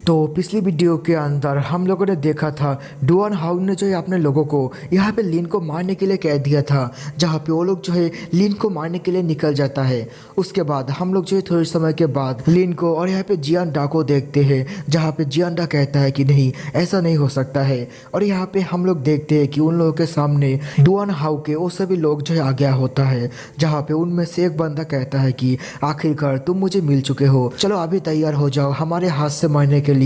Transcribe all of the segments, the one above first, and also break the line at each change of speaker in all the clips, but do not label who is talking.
तो पिछली वीडियो के अंदर हम लोगों ने देखा था डुआन हाउ ने जो है अपने लोगों को यहाँ पे लिन को मारने के लिए कह दिया था, जहाँ पे वो लोग जो है लिन को मारने के लिए निकल जाता है। उसके बाद हम लोग जो है थोड़े समय के बाद लिन को और यहाँ पे जियान डा को देखते हैं, जहाँ पे जियान डा कहता है कि नहीं ऐसा नहीं हो सकता है। और यहाँ पे हम लोग देखते हैं कि उन लोगों के सामने डुआन हाउ के वो सभी लोग जो है आ गया होता है, जहाँ पे उनमें से एक बंदा कहता है कि आखिरकार तुम मुझे मिल चुके हो, चलो अभी तैयार हो जाओ हमारे हाथ से मारने के लिए।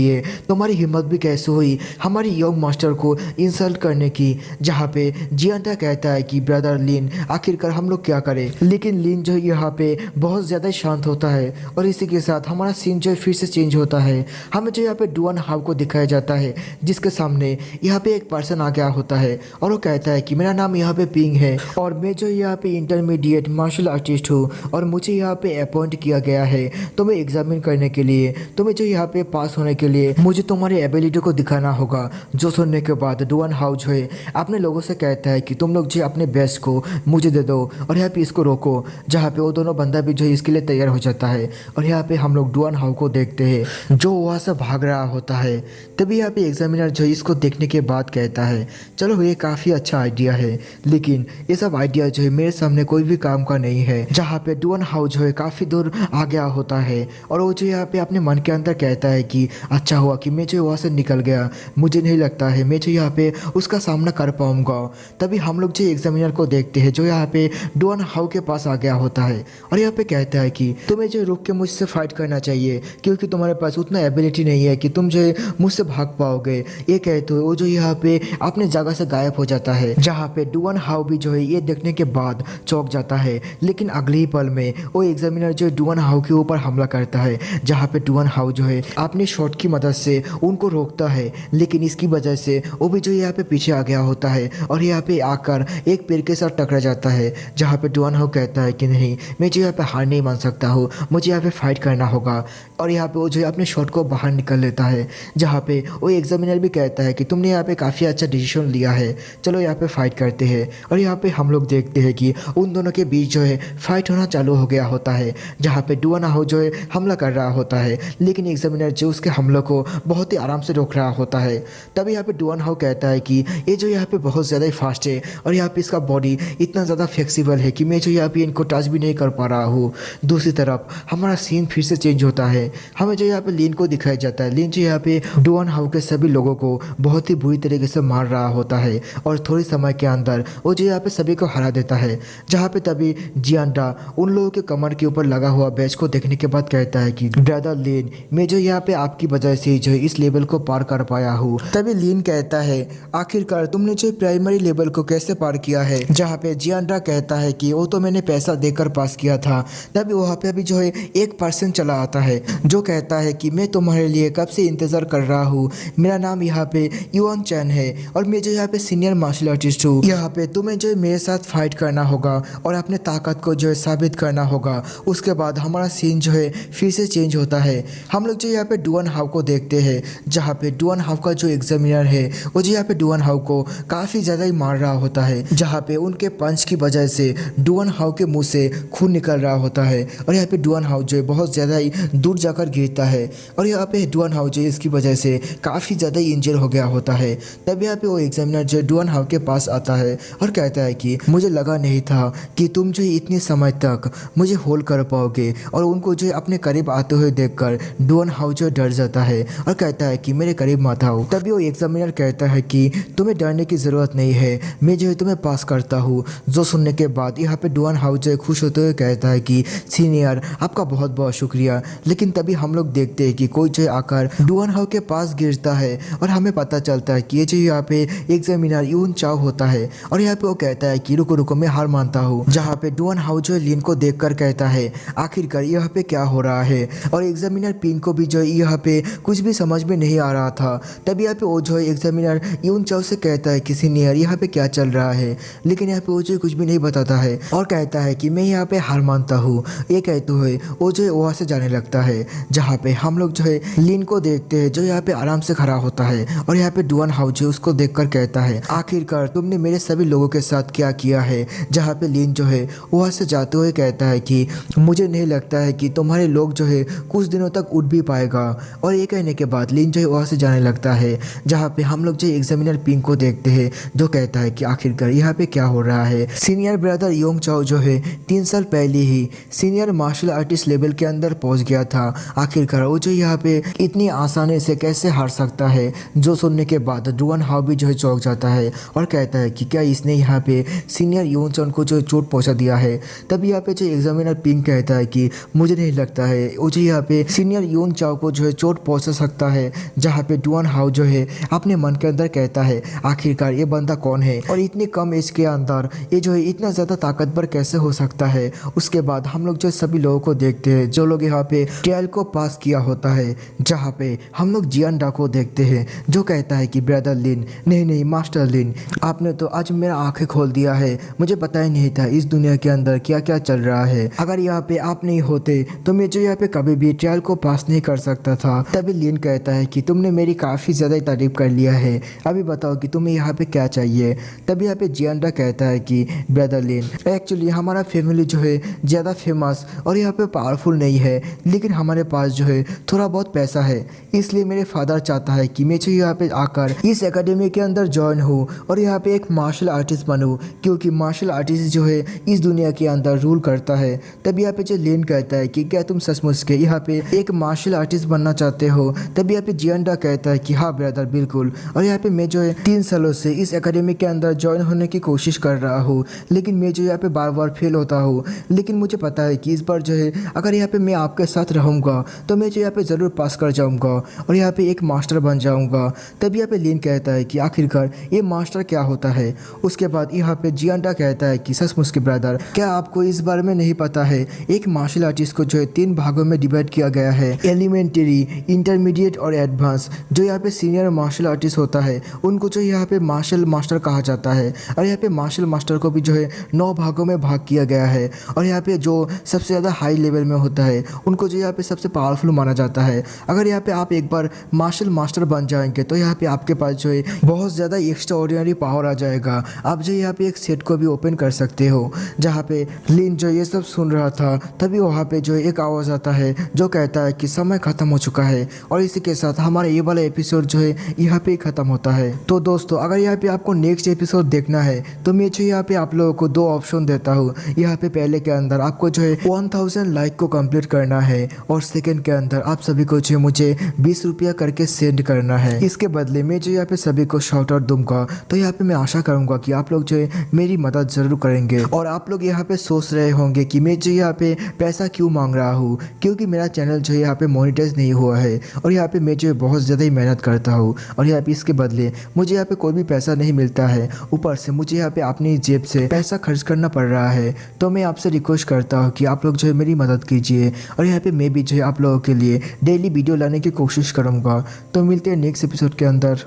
तुम्हारी हिम्मत भी कैसे हुई हमारी यंग मास्टर को इंसल्ट करने की। जहाँ पे जियांटा कहता है कि ब्रदर लिन आखिरकार हम लोग क्या करें, लेकिन लिन जो यहाँ पे बहुत ज़्यादा शांत होता है। और इसी के साथ हमारा सीन जो फिर से चेंज होता है। हमें जो यहाँ पे डुआन हाउ को दिखाया जाता है, जिसके सामने यहाँ पे एक पर्सन आ गया होता है और वो कहता है कि मेरा नाम यहाँ पे पिंग है और मैं जो यहाँ पे इंटरमीडिएट मार्शल आर्टिस्ट हूँ और मुझे यहाँ पे अपॉइंट किया गया है तुम्हें एग्जामिन करने के लिए। तुम्हें जो यहाँ पे पास होने के लिए मुझे तुम्हारी एबिलिटी को दिखाना होगा। जो सुनने के बाद डुआन हाउ जो है अपने लोगों से कहता है कि तुम लोग जो अपने बेस्ट को मुझे दे दो और यहाँ पे इसको रोको। जहाँ पे वो दोनों बंदा भी जो है इसके लिए तैयार हो जाता है। और यहाँ पे हम लोग डुआन हाउ को देखते हैं जो वहाँ से भाग रहा होता है। तभी यहाँ पे एग्जामिनर जो इसको देखने के बाद कहता है चलो ये काफ़ी अच्छा आइडिया है, लेकिन ये सब आइडिया जो है मेरे सामने कोई भी काम का नहीं है। जहाँ पे डुआन हाउ जो है काफ़ी दूर आ गया होता है और वो जो यहाँ पे अपने मन के अंदर कहता है कि अच्छा हुआ कि मैं जो वहाँ से निकल गया, मुझे नहीं लगता है मैं जो यहाँ पे उसका सामना कर पाऊंगा। तभी हम लोग जो एग्जामिनर को देखते हैं जो यहाँ पे डुआन हाउ के पास आ गया होता है और यहाँ पे कहता है कि तुम्हें जो रुक के मुझसे फाइट करना चाहिए, क्योंकि तुम्हारे पास उतना एबिलिटी नहीं है कि तुम जो है मुझसे भाग पाओगे। ये कहते हो वो जो यहाँ पे अपने जगह से गायब हो जाता है। जहाँ पे डुआन हाउ भी जो है ये देखने के बाद चौंक जाता है, लेकिन अगले ही पल में वो एग्जामिनर जो डुआन हाउ के ऊपर हमला करता है। जहाँ पे डुआन हाउ जो है अपने शॉट की मदद से उनको रोकता है, लेकिन इसकी वजह से वो भी जो यहाँ पे पीछे आ गया होता है और यहाँ पे आकर एक पेड़ के साथ टकरा जाता है। जहाँ पे डुआन हाउ कहता है कि नहीं मैं जो यहाँ पे हार नहीं मान सकता हूँ, मुझे यहाँ पे फाइट करना होगा। और यहाँ पे वो जो है अपने शॉट को बाहर निकल लेता है। जहाँ पे वो एग्जामिनर भी कहता है कि तुमने यहाँ पे काफ़ी अच्छा डिसीजन लिया है, चलो यहाँ पे फाइट करते हैं। और यहाँ पे हम लोग देखते हैं कि उन दोनों के बीच जो है फाइट होना चालू हो गया होता है। जहाँ पे डुआन हाउ जो है हमला कर रहा होता है, लेकिन एग्जामिनर जो उसके हमलों को बहुत ही आराम से रोक रहा होता है। तभी यहाँ पे डुआन हाउ कहता है कि ये जो यहाँ पे बहुत ज़्यादा ही फास्ट है और यहाँ पे इसका बॉडी इतना ज़्यादा फ्लेक्सिबल है कि मैं जो यहाँ पे इनको टच भी नहीं कर पा रहा हूँ। दूसरी तरफ हमारा सीन फिर से चेंज होता है। हमें जो यहाँ पे लिन को दिखाया जाता है। लिन जो यहाँ पे डुआन हाउ के सभी लोगों को बहुत ही बुरी तरीके से मार रहा होता है और थोड़े समय के अंदर वो जो यहाँ पे सभी को हरा देता है। जहाँ पे तभी जियांडा उन लोगों के कमर के ऊपर लगा हुआ बैच को देखने के बाद कहता है कि ब्रदर लिन मैं जो यहाँ पे आपकी वजह से जो इस लेवल को पार कर पाया हूँ। तभी लिन कहता है आखिरकार तुमने जो प्राइमरी लेवल को कैसे पार किया है। जहाँ पे जियांडा कहता है कि वो तो मैंने पैसा देकर पास किया था। तभी वहाँ पे अभी जो है एक पर्सन चला आता है जो कहता है कि मैं तुम्हारे लिए कब से इंतजार कर रहा हूँ, मेरा नाम यहाँ पे युआन चैन है और मैं जो यहाँ पे सीनियर मार्शल आर्टिस्ट हूँ। यहाँ पे तुम्हें जो मेरे साथ फाइट करना होगा और अपने ताकत को जो है साबित करना होगा। उसके बाद हमारा सीन जो है फिर से चेंज होता है। हम लोग जो यहाँ पे डुआन हाउ को देखते हैं, जहाँ पे डुआन हाउ का जो एग्जामिनर है वो जो यहाँ पे डुआन हाउ को काफ़ी ज़्यादा ही मार रहा होता है। जहाँ पे उनके पंच की वजह से डुआन हाउ के मुंह से खून निकल रहा होता है और यहाँ पे डुआन हाउ जो है बहुत ज़्यादा ही दूर जाकर गिरता है और यहाँ पे डुआन हाउ जो है इसकी वजह से काफ़ी ज़्यादा ही इंजर हो गया होता है। तब यहाँ पे वो एग्जामिनर जो डुआन हाउ के पास आता है और कहता है कि मुझे लगा नहीं था कि तुम जो इतने समय तक मुझे होल्ड कर पाओगे। और उनको जो अपने करीब आते हुए देखकर डुआन हाउ जो डर जाता है और कहता है कि मेरे करीब मत आओ। तभी वो एग्जामिनर कहता है कि तुम्हें डरने की ज़रूरत नहीं है, मैं जो है तुम्हें पास करता हूँ। जो सुनने के बाद यहाँ पे डुआन हाउ जो खुश होते हुए कहता है कि सीनियर आपका बहुत बहुत शुक्रिया। लेकिन तभी हम लोग देखते हैं कि कोई जो आकर डुआन हाउ के पास गिरता है और हमें पता चलता है कि ये जो यहाँ पे एग्जामिनर यून चाओ होता है। और यहाँ पे वो कहता है कि रुको रुको मैं हार मानता हूँ। जहाँ पे डुआन हाउ जो लिन को देखकर कहता है आखिरकार यहाँ पे क्या हो रहा है। और एग्जामिनर पिन को भी जो यहाँ पे कुछ भी समझ में नहीं आ रहा था। तभी यहाँ पे वो जो एग्जामिनर यून चाओ से कहता है कि सीनियर यहाँ पे क्या चल रहा है, लेकिन यहाँ पे वो जो कुछ भी नहीं बताता है और कहता है कि मैं यहाँ पे हार मानता हूँ। ये कहते हुए वो जो वहाँ से जाने लगता है। जहाँ पे हम लोग जो है लिन को देखते हैं जो यहाँ पे आराम से खड़ा होता है और यहाँ पे डुआन हाउ जो उसको देखकर कहता है आखिरकार तुमने मेरे सभी लोगों के साथ क्या किया है। जहाँ पे लिन जो है वहाँ से जाते हुए कहता है कि मुझे नहीं लगता है कि तुम्हारे लोग जो है कुछ दिनों तक उठ भी पाएगा। और और ये कहने के बाद लिन जो है वहाँ से जाने लगता है, जहाँ पे हम लोग जो एग्जामिनर पिंक को देखते हैं, जो कहता है कि आखिरकार यहाँ पे क्या हो रहा है। सीनियर ब्रदर योंग चाओ जो है 3 साल पहले ही सीनियर मार्शल आर्टिस्ट लेवल के अंदर पहुंच गया था। आखिरकार वो जो यहाँ पे इतनी आसानी से कैसे हार सकता है, जो सुनने के बाद डुआन हाउ भी जो है चौंक जाता है और कहता है कि क्या इसने यहाँ पे सीनियर योंग चाओ को जो चोट पहुंचा दिया है। तब यहाँ पे जो एग्जामिनर पिंक कहता है कि मुझे नहीं लगता है वो जो यहाँ पे सीनियर योंग चाओ को जो है चोट पहुंचा सकता है। जहाँ पे डुआन हाउ जो है अपने मन के अंदर कहता है आखिरकार ये बंदा कौन है और इतनी कम एज के अंदर ये जो है इतना ज़्यादा ताकतवर कैसे हो सकता है। उसके बाद हम लोग जो सभी लोगों को देखते हैं जो लोग यहाँ पे ट्रायल को पास किया होता है, जहाँ पे हम लोग जियान डा को देखते हैं, जो कहता है कि ब्रदर लिन, नहीं मास्टर लिन, आपने तो आज मेरा आंखें खोल दिया है। मुझे पता ही नहीं था इस दुनिया के अंदर क्या क्या चल रहा है। अगर यहाँ पे आप नहीं होते तो मैं जो यहाँ पे कभी भी ट्रायल को पास नहीं कर सकता था। तभी लिन कहता है कि तुमने मेरी काफ़ी ज़्यादा तारीफ कर लिया है, अभी बताओ कि तुम्हें यहाँ पे क्या चाहिए। तभी यहाँ पे जियानडा कहता है कि ब्रदर लिन, एक्चुअली हमारा फैमिली जो है ज़्यादा फेमस और यहाँ पे पावरफुल नहीं है, लेकिन हमारे पास जो है थोड़ा बहुत पैसा है, इसलिए मेरे फादर चाहता है कि मैं जो यहाँ पे आकर इस एकेडमी के अंदर ज्वाइन हूँ और यहाँ पे एक मार्शल आर्टिस्ट बनूँ, क्योंकि मार्शल आर्टिस्ट जो है इस दुनिया के अंदर रूल करता है। तब यहाँ पे जो लिन कहता है कि क्या तुम सचमुच के यहाँ पे एक मार्शल आर्टिस्ट बनना चाहते हो। तब यहाँ पे जियानडा कहता है कि हाँ ब्रदर बिल्कुल, और यहाँ पे मैं जो है 3 सालों से इस एकेडमी के अंदर ज्वाइन होने की कोशिश कर रहा हूँ, लेकिन मैं जो यहाँ पे बार बार फेल होता हूँ। लेकिन मुझे पता है कि इस बार जो है अगर यहाँ पे मैं आपके साथ रहूँगा तो मैं जो यहाँ पे ज़रूर पास कर जाऊँगा और यहाँ पे एक मास्टर बन जाऊँगा। तब यहाँ पे लिन कहता है कि आखिरकार ये मास्टर क्या होता है। उसके बाद यहाँ पे जियानडा कहता है कि सचमुच के ब्रदर, क्या आपको इस बारे में नहीं पता है, एक मार्शल आर्टिस्ट को जो है 3 भागों में डिवाइड किया गया है, एलिमेंट्री, इंटरमीडिएट और एडवांस। जो यहाँ पे सीनियर मार्शल आर्टिस्ट होता है उनको जो यहाँ पे मार्शल मास्टर कहा जाता है, और यहाँ पे मार्शल मास्टर को भी जो है 9 भागों में भाग किया गया है। और यहाँ पे जो सबसे ज़्यादा हाई लेवल में होता है उनको जो यहाँ पे सबसे पावरफुल माना जाता है। अगर यहाँ पे आप एक बार मार्शल मास्टर बन जाएंगे तो यहाँ पे आपके पास जो है बहुत ज़्यादा एक्स्ट्रा ऑर्डिनरी पावर आ जाएगा। आप जो यहाँ पे एक सेट को भी ओपन कर सकते हो। जहाँ पे लिन जो ये सब सुन रहा था तभी वहाँ पे जो एक आवाज़ आता है जो कहता है कि समय ख़त्म हो चुका है, और इसी के साथ हमारा ये वाला एपिसोड जो है यहाँ पे ख़त्म होता है। तो दोस्तों अगर यहाँ पे आपको नेक्स्ट एपिसोड देखना है तो मैं जो यहाँ पे आप लोगों को 2 ऑप्शन देता हूँ। यहाँ पे पहले के अंदर आपको जो है 1000 लाइक को कंप्लीट करना है, और सेकंड के अंदर आप सभी को जो मुझे 20 रुपया करके सेंड करना है। इसके बदले मैं जो यहाँ पे सभी को शॉर्ट आउट दूंगा। तो यहाँ पे मैं आशा करूंगा कि आप लोग जो है मेरी मदद जरूर करेंगे। और आप लोग यहाँ पे सोच रहे होंगे कि मैं जो यहाँ पे पैसा क्यों मांग रहा हूँ, क्योंकि मेरा चैनल जो है यहाँ पे मोनेटाइज नहीं हुआ है, और यहाँ पे मैं जो है बहुत ज़्यादा ही मेहनत करता हूँ, और यहाँ पे इसके बदले मुझे यहाँ पे कोई भी पैसा नहीं मिलता है। ऊपर से मुझे यहाँ पे अपनी जेब से पैसा खर्च करना पड़ रहा है। तो मैं आपसे रिक्वेस्ट करता हूँ कि आप लोग जो है मेरी मदद कीजिए, और यहाँ पे मैं भी जो है आप लोगों के लिए डेली वीडियो लाने की कोशिश करूँगा। तो मिलते हैं नेक्स्ट एपिसोड के अंदर।